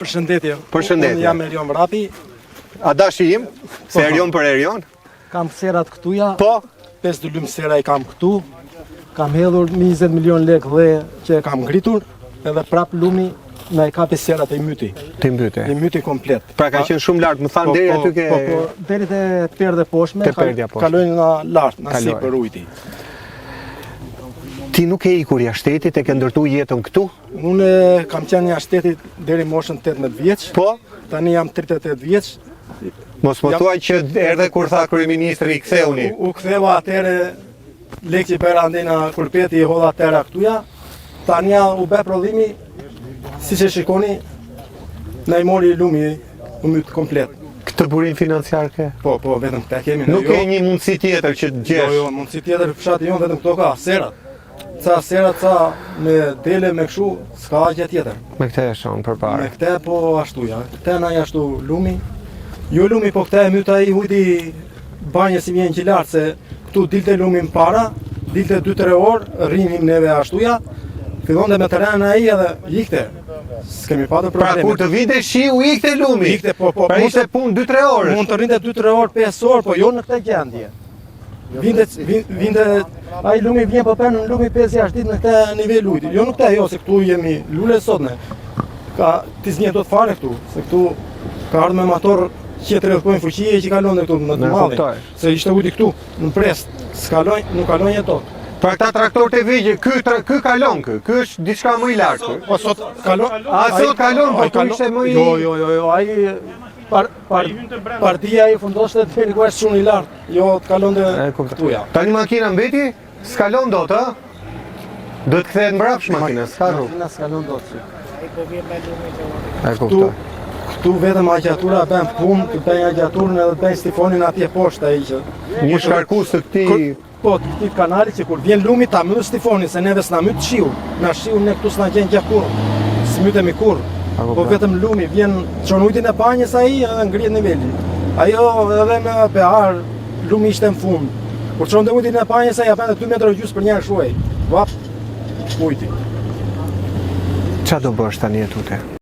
Përshëndetje. Përshëndetje. Unë jam Erion Vrapi. A dashim? Se Erion për Erion? Kam serat këtuja. Po. 5 dulym sera I kam këtu. Kam hedhur 20 milion lek dhe që kam ngritur. Edhe prap lumi na I kapi serat e myti. Ti mbyti. I myti komplet. Pra ka qenë shumë lart, më thanë deri aty ke. Po, deri te perdhe poshme. Te perdja poshme. Kalojnë nga lart, nga sipër ujiti. Ti nuk e ikur jashtë shtetit, e ke ndërtu jetën këtu? Unë kam qenë jashtë shtetit deri moshën 18 vjeç. Po. Tani jam 38 vjeç. Mos më thuaj që erdhe kur tha kryeministri I ktheuni. U ktheva atëre lekë për andena kulpeti I hodha atëra këtuja. Tani u bë prodhimi, siç e shikoni, na I mori lumi u myt komplet. Këtë burim financiar ke? Po, vetëm këtë kemi. Nuk ke një mundësi tjetër që të gjesh? Jo, mundësi tjetër fshati jon vetëm këto ka, serat. Ca serat, ca me dele, me këshu, s'ka gjë tjetër. Me këtë e shonë përpara. Me këtë po ashtuja. Këtë na I ashtu lumi. Jo lumi, po këtë e myta I hujti banje si vjen që lartë, se këtu dilte lumi më para, dilte 2-3 orë, rrinim neve ashtuja, fillon dhe me teren ai edhe ikte. S'kemi patur probleme. Pra kur të vinte shi u ikte lumi? Ikte, po. Pra ishte punë 2-3 orë? Mund të rrinte 2-3 orë, 5 orë, po jo në këtë gjendje. Vinte, ai lumi vjen po pen në lumi 5-6 ditë në këtë nivel ujiti. Jo në këtë, jo, se këtu jemi lule sotne. Ka ti zgjet dot fare këtu, se këtu ka ardhur me motor që të rrethkojnë fuqie që kalon këtu në të madhe. Se ishte ujiti këtu, në prest, nuk kalon jetot. Pra këta traktorët e vegjël, ky kalon kë. Ky është diçka më I lartë. Po sot kalon. Sot kalon, po ky ishte më I. Jo, ai partia I fundoshte të feri ku është shumë I lartë. Jo, të kalon dhe këtuja. Tani makina mbeti? S'kalon dot, ë? Do të kthehet mbrapsht makina, s'ka rrugë. Makina s'kalon dot. E kuptoj. Këtu vetëm agjatura bën punë, të bëjnë agjaturën edhe bëjnë stifonin atje poshtë ai që. Një shkarkus të këtij. Po, të këtij kanali që kur vjen lumi ta myt stifonin, se neve s'na myt shiu. Na shiu ne këtu s'na gjen gjë kurrë. S'mytemi kurrë. Po vetëm lumi vjen çon ujtin e banjës ai edhe ngrihet niveli. Ajo edhe me behar lumi ishte në fund. Kur çonte ujtin e banjës ai apo 2 metra gjys për një shuaj. Vap ujti. Çfarë do bësh tani etute?